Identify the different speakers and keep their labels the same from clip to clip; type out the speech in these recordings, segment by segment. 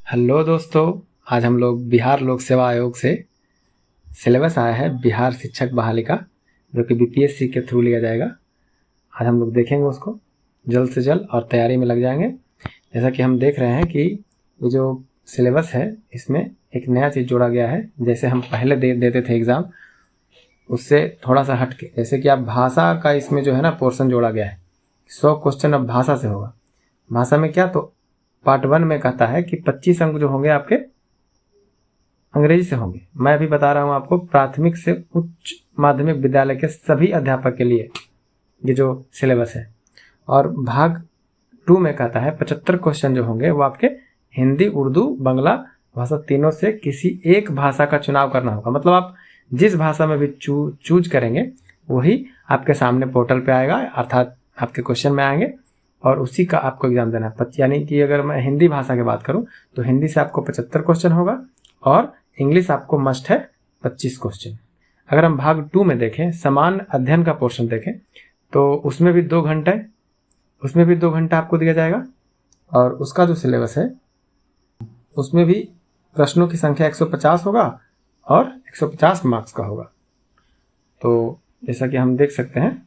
Speaker 1: Hello दोस्तों, आज हम लोग बिहार लोक सेवा आयोग से सिलेबस आया है बिहार शिक्षक बहाली का, जो कि बीपीएससी के थ्रू लिया जाएगा। आज हम लोग देखेंगे उसको जल्द से जल्द और तैयारी में लग जाएंगे। जैसा कि हम देख रहे हैं कि ये जो सिलेबस है इसमें एक नया चीज़ जोड़ा गया है। जैसे हम पहले देते थे एग्ज़ाम, उससे थोड़ा सा हट के, जैसे कि आप भाषा का इसमें जो है ना पोर्शन जोड़ा गया है। 100 क्वेश्चन अब भाषा से होगा। भाषा में क्या, तो पार्ट 1 में कहता है कि 25 अंक जो होंगे आपके अंग्रेजी से होंगे। मैं अभी बता रहा हूँ आपको प्राथमिक से उच्च माध्यमिक विद्यालय के सभी अध्यापक के लिए ये जो सिलेबस है। और भाग 2 में कहता है 75 क्वेश्चन जो होंगे वो आपके हिंदी, उर्दू, बांग्ला भाषा तीनों से किसी एक भाषा का चुनाव करना होगा। मतलब आप जिस भाषा में भी चूज करेंगे वही आपके सामने पोर्टल पे आएगा, अर्थात आपके क्वेश्चन में आएंगे और उसी का आपको एग्जाम देना है। यानी कि अगर मैं हिंदी भाषा की बात करूं तो हिंदी से आपको 75 क्वेश्चन होगा और इंग्लिश आपको मस्ट है 25 क्वेश्चन। अगर हम भाग 2 में देखें, समान अध्ययन का पोर्शन देखें, तो उसमें भी 2 घंटा आपको दिया जाएगा। और उसका जो सिलेबस है उसमें भी प्रश्नों की संख्या 150 होगा और 150 मार्क्स का होगा। तो जैसा कि हम देख सकते हैं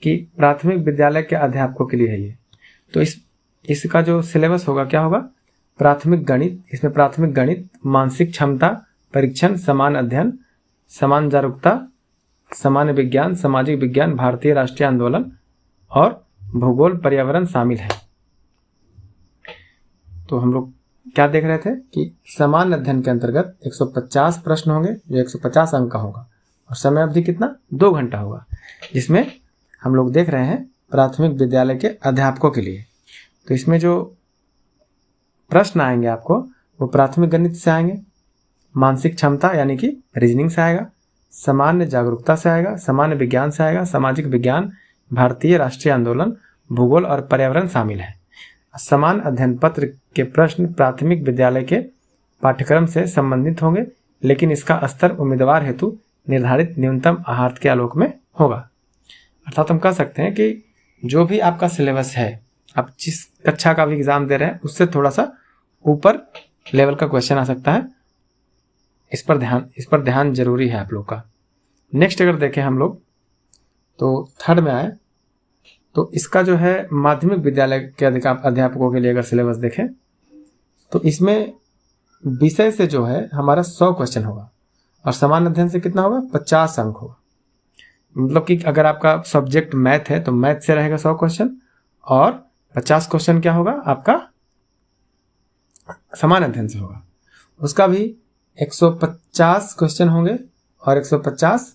Speaker 1: कि प्राथमिक विद्यालय के अध्यापकों के लिए है ये। तो इसका जो सिलेबस होगा क्या होगा, प्राथमिक गणित, इसमें प्राथमिक गणित, मानसिक क्षमता परीक्षण, समान अध्ययन, समान जागरूकता, सामान्य विज्ञान, सामाजिक विज्ञान, भारतीय राष्ट्रीय आंदोलन और भूगोल पर्यावरण शामिल है। तो हम लोग क्या देख रहे थे कि समान अध्ययन के अंतर्गत 150 प्रश्न होंगे जो 150 अंक का होगा और समय अवधि कितना, 2 घंटा होगा, जिसमें हम लोग देख रहे हैं प्राथमिक विद्यालय के अध्यापकों के लिए। तो इसमें जो प्रश्न आएंगे आपको वो प्राथमिक गणित से आएंगे, मानसिक क्षमता यानी कि रीजनिंग से आएगा, सामान्य जागरूकता से आएगा, सामान्य विज्ञान से आएगा, सामाजिक विज्ञान, भारतीय राष्ट्रीय आंदोलन, भूगोल और पर्यावरण शामिल है। समान अध्ययन पत्र के प्रश्न प्राथमिक विद्यालय के पाठ्यक्रम से संबंधित होंगे, लेकिन इसका स्तर उम्मीदवार हेतु निर्धारित न्यूनतम आहार के आलोक में होगा। अर्थात हम कह सकते हैं कि जो भी आपका सिलेबस है, आप जिस कक्षा का भी एग्जाम दे रहे हैं उससे थोड़ा सा ऊपर लेवल का क्वेश्चन आ सकता है। इस पर ध्यान जरूरी है आप लोग का। नेक्स्ट अगर देखें हम लोग तो 3rd में आए तो इसका जो है माध्यमिक विद्यालय के अध्यापकों के लिए अगर सिलेबस देखें तो इसमें विषय से जो है हमारा 100 क्वेश्चन होगा और समान अध्ययन से कितना होगा, 50 अंक होगा। मतलब कि अगर आपका सब्जेक्ट मैथ है तो मैथ से रहेगा 100 क्वेश्चन और 50 क्वेश्चन क्या होगा आपका समान अध्ययन से होगा। उसका भी 150 क्वेश्चन होंगे और 150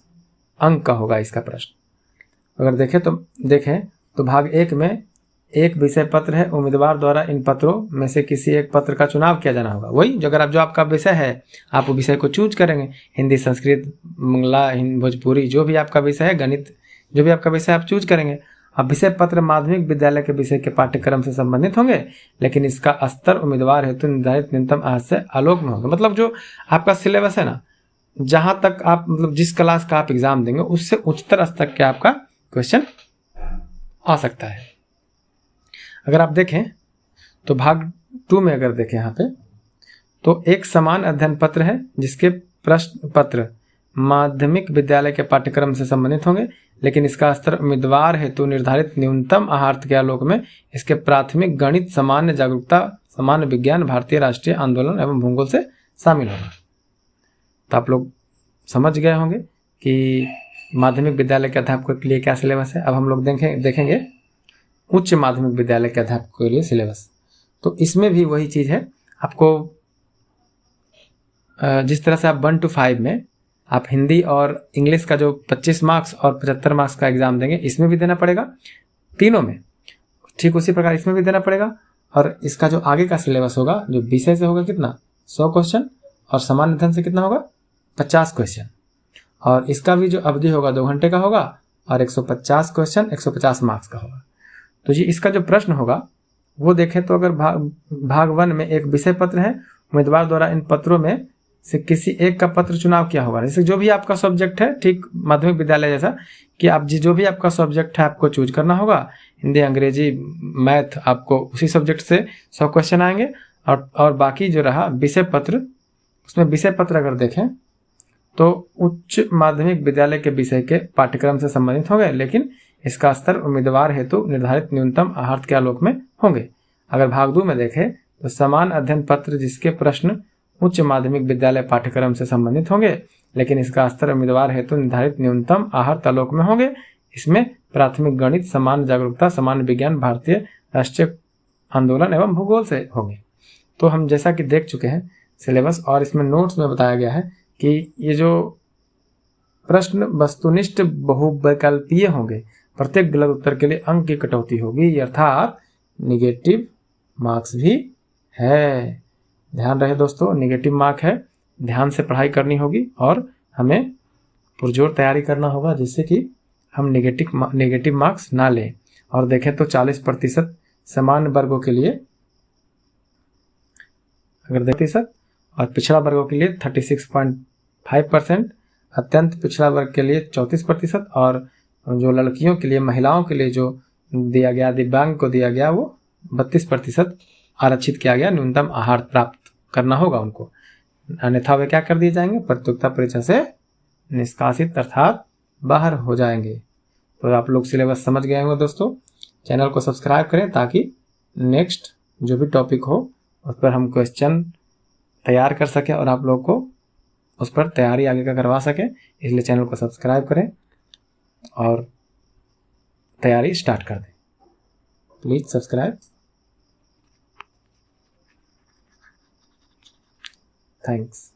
Speaker 1: अंक का होगा इसका प्रश्न। अगर देखें तो भाग 1 में एक विषय पत्र है, उम्मीदवार द्वारा इन पत्रों में से किसी एक पत्र का चुनाव किया जाना होगा। वही जो अगर आपका विषय है आप वो विषय को चूज करेंगे, हिंदी, संस्कृत, बांग्ला, भोजपुरी, जो भी आपका विषय है, गणित, जो भी आपका विषय आप चूज करेंगे। अब विषय पत्र माध्यमिक विद्यालय के विषय के पाठ्यक्रम से संबंधित होंगे, लेकिन इसका स्तर उम्मीदवार हेतु निर्धारित न्यूनतम आहार से आलोक में होगा। मतलब जो आपका सिलेबस है ना, जहाँ तक आप मतलब जिस क्लास का आप एग्जाम देंगे उससे उच्चतर स्तर के आपका क्वेश्चन आ सकता है। अगर आप देखें तो भाग 2 में अगर देखें यहाँ पे तो एक समान अध्ययन पत्र है जिसके प्रश्न पत्र माध्यमिक विद्यालय के पाठ्यक्रम से संबंधित होंगे, लेकिन इसका स्तर उम्मीदवार हेतु निर्धारित न्यूनतम आहार के आलोक में इसके प्राथमिक गणित, सामान्य जागरूकता, सामान्य विज्ञान, भारतीय राष्ट्रीय आंदोलन एवं भूगोल से शामिल होगा। तो आप लोग समझ गए होंगे कि माध्यमिक विद्यालय के अध्यापकों के लिए क्या सिलेबस है। अब हम लोग देखेंगे उच्च माध्यमिक विद्यालय के अध्यापकों के लिए सिलेबस। तो इसमें भी वही चीज़ है, आपको जिस तरह से आप 1 to 5 में आप हिंदी और इंग्लिश का जो 25 मार्क्स और 75 मार्क्स का एग्जाम देंगे, इसमें भी देना पड़ेगा तीनों में, ठीक उसी प्रकार इसमें भी देना पड़ेगा। और इसका जो आगे का सिलेबस होगा जो विषय से होगा कितना, 100 क्वेश्चन और समान अध्ययन से कितना होगा, 50 क्वेश्चन। और इसका भी जो अवधि होगा 2 घंटे का होगा और 150 क्वेश्चन 150 मार्क्स का होगा। तो जी इसका जो प्रश्न होगा वो देखें तो अगर भाग 1 में एक विषय पत्र है, उम्मीदवार द्वारा इन पत्रों में से किसी एक का पत्र चुनाव क्या होगा। जैसे जो भी आपका सब्जेक्ट है, ठीक माध्यमिक विद्यालय जैसा कि आप जो भी आपका सब्जेक्ट है आपको चूज करना होगा। हिंदी, अंग्रेजी, मैथ, आपको उसी सब्जेक्ट से 100 क्वेश्चन आएंगे। और बाकी जो रहा विषय पत्र, उसमें विषय पत्र अगर देखें तो उच्च माध्यमिक विद्यालय के विषय के पाठ्यक्रम से संबंधित होंगे, लेकिन इसका स्तर उम्मीदवार हेतु निर्धारित न्यूनतम आहार्त के आलोक में होंगे। अगर भाग 2 में देखें तो समान अध्ययन पत्र जिसके प्रश्न उच्च माध्यमिक विद्यालय पाठ्यक्रम से संबंधित होंगे, लेकिन इसका स्तर उम्मीदवार हेतु निर्धारित न्यूनतम आहार्त आलोक में होंगे। इसमें प्राथमिक गणित, सामान्य जागरूकता, सामान्य विज्ञान, भारतीय राष्ट्रीय आंदोलन एवं भूगोल से होंगे। तो हम जैसा कि देख चुके हैं सिलेबस, और इसमें नोट्स में बताया गया है कि ये जो प्रश्न वस्तुनिष्ठ बहुविकल्पीय होंगे, प्रत्येक गलत उत्तर के लिए अंक की कटौती होगी, अर्थात निगेटिव मार्क्स भी है। ध्यान रहे दोस्तों, निगेटिव मार्क है, ध्यान से पढ़ाई करनी होगी और हमें पुरजोर तैयारी करना होगा, जिससे कि हम नेगेटिव मार्क्स ना लें। और देखें तो 40% सामान्य वर्गों के लिए अगर 30%, और पिछड़ा वर्गों के लिए 36.5%, अत्यंत पिछड़ा वर्ग के लिए 34%, और जो लड़कियों के लिए, महिलाओं के लिए जो दिया गया, दिव्यांग को दिया गया, वो 32% आरक्षित किया गया। न्यूनतम आहार प्राप्त करना होगा उनको, अन्यथा वे क्या कर दिए जाएंगे, प्रतियोगिता परीक्षा से निष्कासित अर्थात बाहर हो जाएंगे। तो आप लोग सिलेबस समझ गए होंगे दोस्तों। चैनल को सब्सक्राइब करें ताकि नेक्स्ट जो भी टॉपिक हो उस पर हम क्वेश्चन तैयार कर सकें और आप लोग को उस पर तैयारी आगे का करवा सकें। इसलिए चैनल को सब्सक्राइब करें और तैयारी स्टार्ट कर दें। Please subscribe. थैंक्स।